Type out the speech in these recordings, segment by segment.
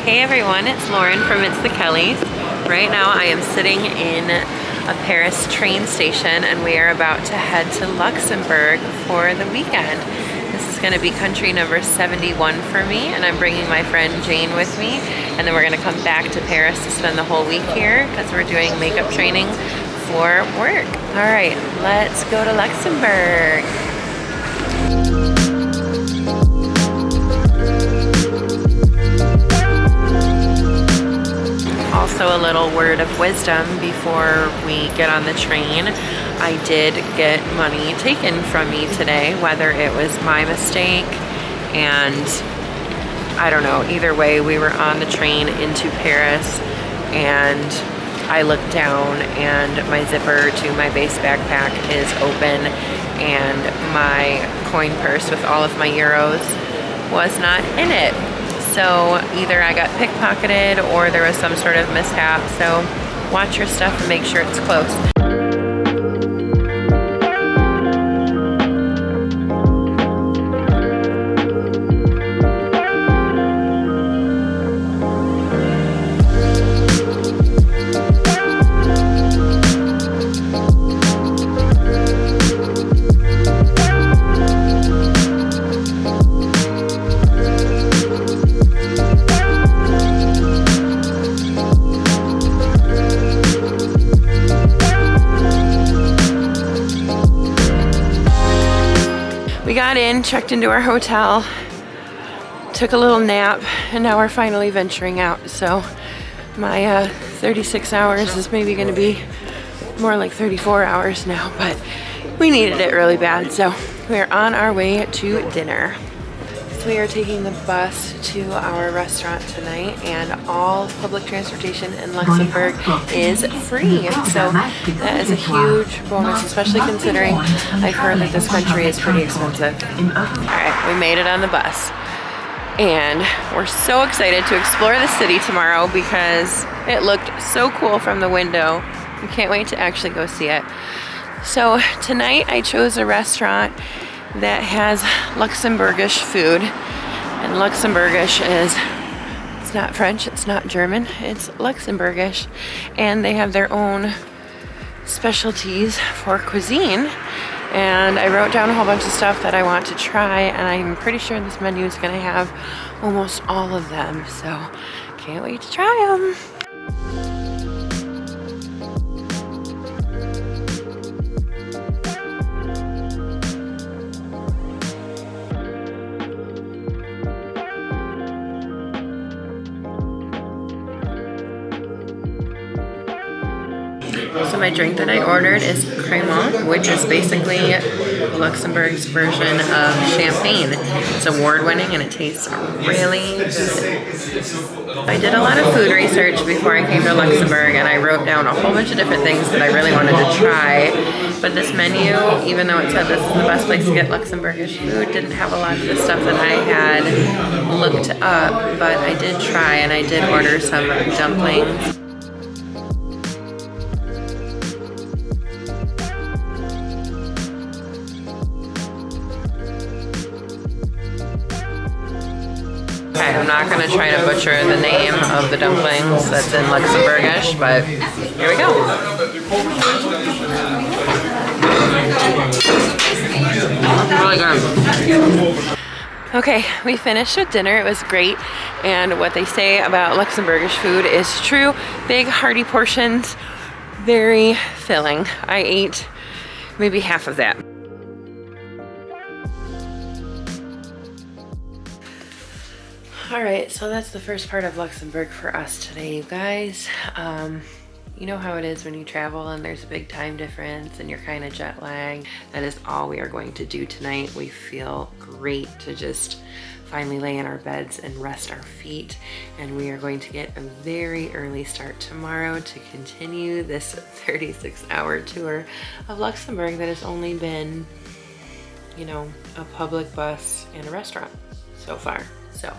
Hey everyone, it's Lauren from It's the Kellys. Right now I am sitting in a Paris train station and we are about to head to Luxembourg for the weekend. This is going to be country number 71 for me, and I'm bringing my friend Jane with me, and then we're going to come back to Paris to spend the whole week here because we're doing makeup training for work. All right, let's go to Luxembourg. Also, a little word of wisdom before we get on the train. I did get money taken from me today, whether it was my mistake, and I don't know, either way, we were on the train into Paris and I looked down and my zipper to my base backpack is open and my coin purse with all of my euros was not in it. So either I got pickpocketed or there was some sort of mishap. So watch your stuff and make sure it's close. We got in, checked into our hotel, took a little nap, and now we're finally venturing out. So my 36 hours is maybe going to be more like 34 hours now, but we needed it really bad. So we're on our way to dinner. So we are taking the bus to our restaurant tonight, and all public transportation in Luxembourg is free. So that is a huge bonus, especially considering I've heard that this country is pretty expensive. All right, we made it on the bus. And we're so excited to explore the city tomorrow because it looked so cool from the window. We can't wait to actually go see it. So tonight I chose a restaurant that has Luxembourgish food, and Luxembourgish is, it's not French, it's not German, it's Luxembourgish, and they have their own specialties for cuisine, and I wrote down a whole bunch of stuff that I want to try, and I'm pretty sure this menu is going to have almost all of them, so can't wait to try them. So my drink that I ordered is Cremant, which is basically Luxembourg's version of champagne. It's award-winning and it tastes really good. I did a lot of food research before I came to Luxembourg, and I wrote down a whole bunch of different things that I really wanted to try. But this menu, even though it said this is the best place to get Luxembourgish food, didn't have a lot of the stuff that I had looked up, but I did try, and I did order some dumplings. Okay, I'm not going to try to butcher the name of the dumplings that's in Luxembourgish, but here we go. Really good. Okay, we finished with dinner. It was great, and what they say about Luxembourgish food is true. Big, hearty portions, very filling. I ate maybe half of that. All right, so that's the first part of Luxembourg for us today, you guys. You know how it is when you travel and there's a big time difference and you're kind of jet lagged. That is all we are going to do tonight. We feel great to just finally lay in our beds and rest our feet. And we are going to get a very early start tomorrow to continue this 36-hour tour of Luxembourg that has only been, you know, a public bus and a restaurant so far. So,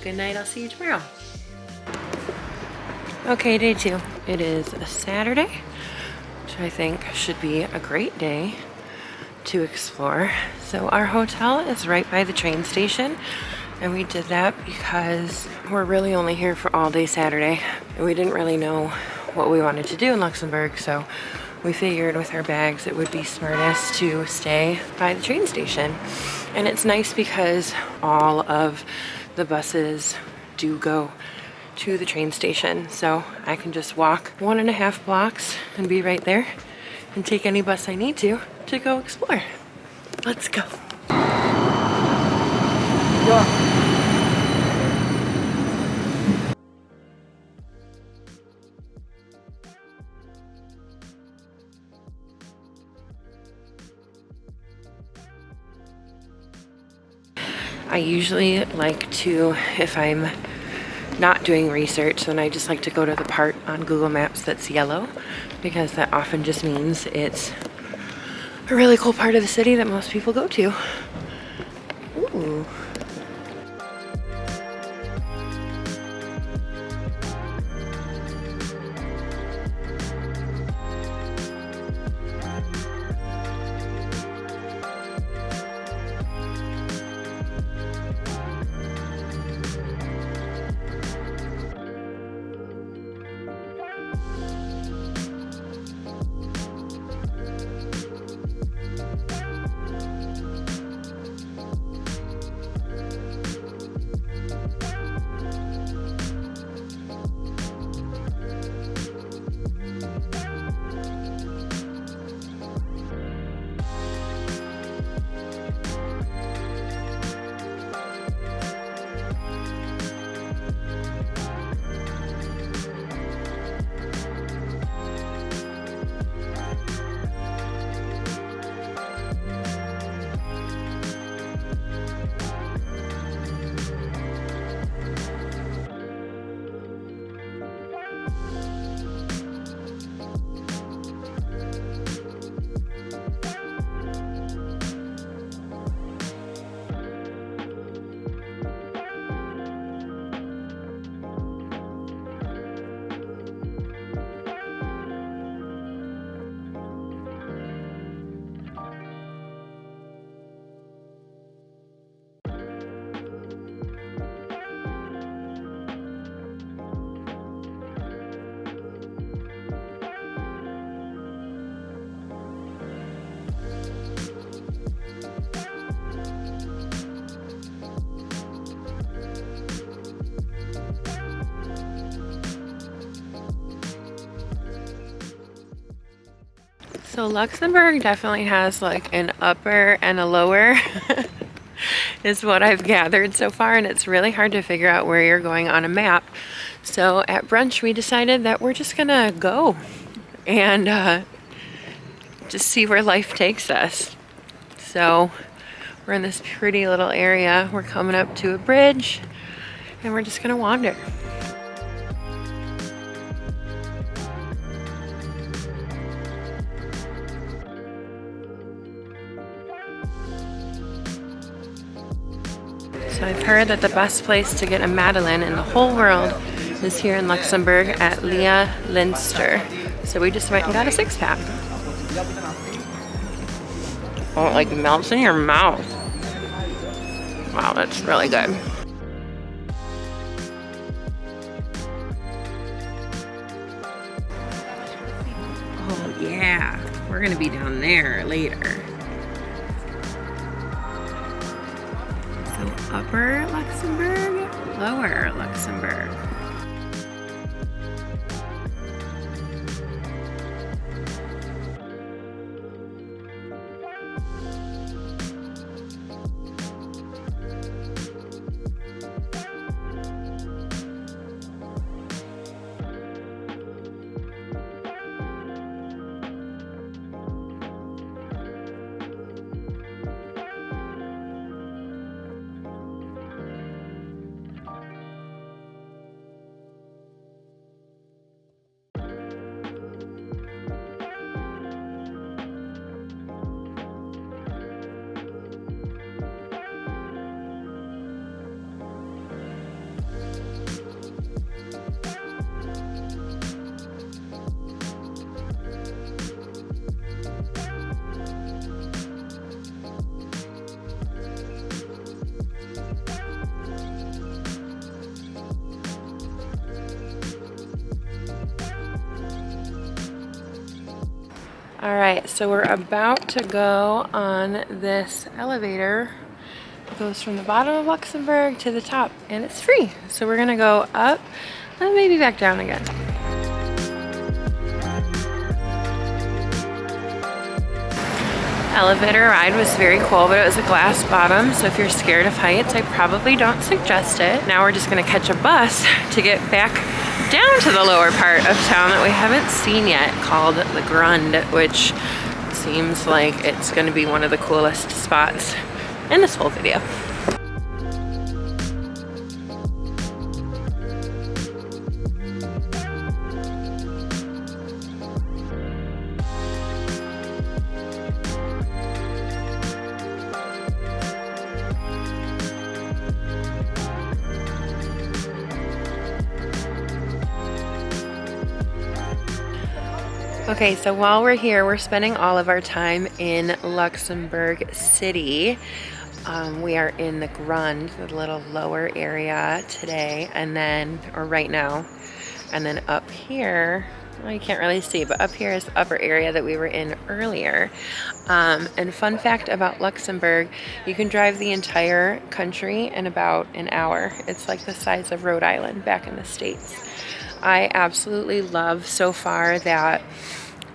good night, I'll see you tomorrow. Okay, day 2. It is a Saturday, which I think should be a great day to explore. So our hotel is right by the train station. And we did that because we're really only here for all day Saturday. And we didn't really know what we wanted to do in Luxembourg, so we figured with our bags it would be smartest to stay by the train station. And it's nice because all of the buses do go to the train station. So I can just walk 1.5 blocks and be right there and take any bus I need to go explore. Let's go. I usually like to, if I'm not doing research, then I just like to go to the part on Google Maps that's yellow, because that often just means it's a really cool part of the city that most people go to. Ooh. So Luxembourg definitely has like an upper and a lower is what I've gathered so far, and it's really hard to figure out where you're going on a map. So at brunch we decided that we're just gonna go and just see where life takes us. So we're in this pretty little area. We're coming up to a bridge and we're just gonna wander. So I've heard that the best place to get a Madeleine in the whole world is here in Luxembourg at Leah Linster. So we just went and got a 6-pack. Oh, it like melts in your mouth. Wow, that's really good. Oh yeah, we're gonna be down there later. So upper Luxembourg, lower Luxembourg. All right, so we're about to go on this elevator. It goes from the bottom of Luxembourg to the top, and it's free. So we're gonna go up and maybe back down again. Elevator ride was very cool, but it was a glass bottom, so if you're scared of heights, I probably don't suggest it. Now we're just gonna catch a bus to get back down to the lower part of town that we haven't seen yet, called the Grund, which seems like it's gonna be one of the coolest spots in this whole video. Okay, so while we're here, we're spending all of our time in Luxembourg City. We are in the Grund, the little lower area today, and then, or right now, and then up here, well, you can't really see, but up here is the upper area that we were in earlier. And fun fact about Luxembourg, you can drive the entire country in about an hour. It's like the size of Rhode Island back in the States. I absolutely love so far that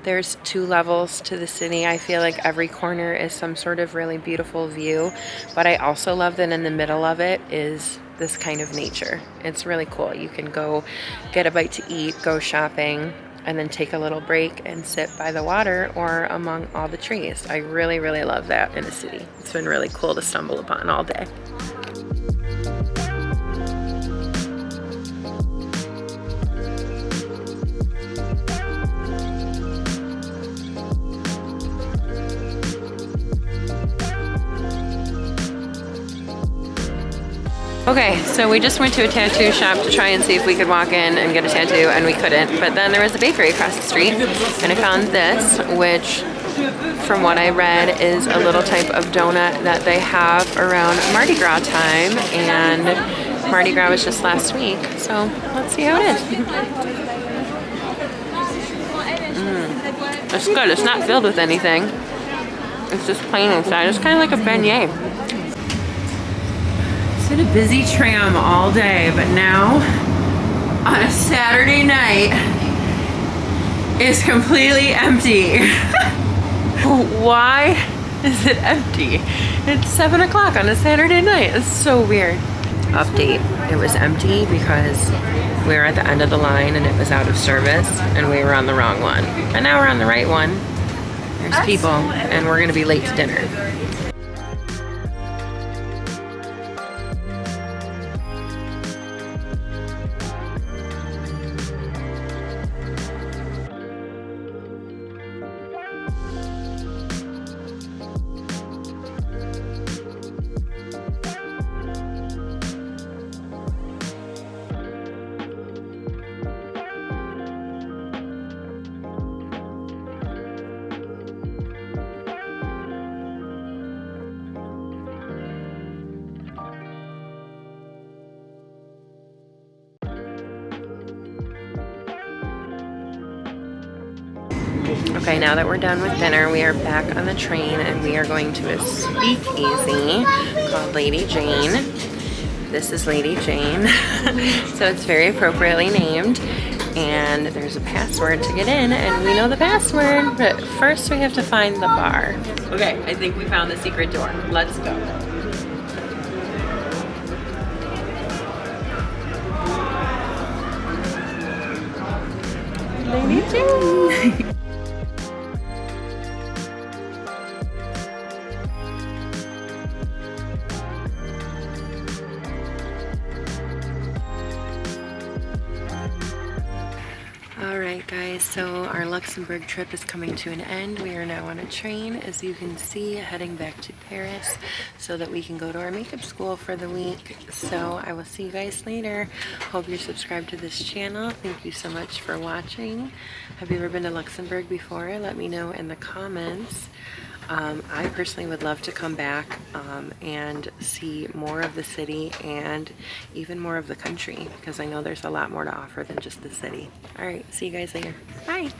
there's 2 levels to the city. I feel like every corner is some sort of really beautiful view, but I also love that in the middle of it is this kind of nature. It's really cool. You can go get a bite to eat, go shopping, and then take a little break and sit by the water or among all the trees. I really, really love that in a city. It's been really cool to stumble upon all day. Okay, so we just went to a tattoo shop to try and see if we could walk in and get a tattoo, and we couldn't. But then there was a bakery across the street, and I found this, which, from what I read, is a little type of donut that they have around Mardi Gras time, and Mardi Gras was just last week, so let's see how it is. It's good. It's not filled with anything. It's just plain inside. It's kind of like a beignet. It's been a busy tram all day, but now on a Saturday night it's completely empty. Why is it empty? It's 7 o'clock on a Saturday night. It's so weird. Update, it was empty because we were at the end of the line and it was out of service and we were on the wrong one. And now we're on the right one. There's people and we're gonna be late to dinner. Okay, now that we're done with dinner, we are back on the train and we are going to a speakeasy called Lady Jane. This is Lady Jane, so it's very appropriately named. And there's a password to get in, and we know the password, but first we have to find the bar. Okay, I think we found the secret door. Let's go. Lady Jane! Alright guys, so our Luxembourg trip is coming to an end. We are now on a train, as you can see, heading back to Paris so that we can go to our makeup school for the week. So I will see you guys later. Hope you're subscribed to this channel. Thank you so much for watching. Have you ever been to Luxembourg before? Let me know in the comments. I personally would love to come back and see more of the city and even more of the country, because I know there's a lot more to offer than just the city. All right, see you guys later. Bye.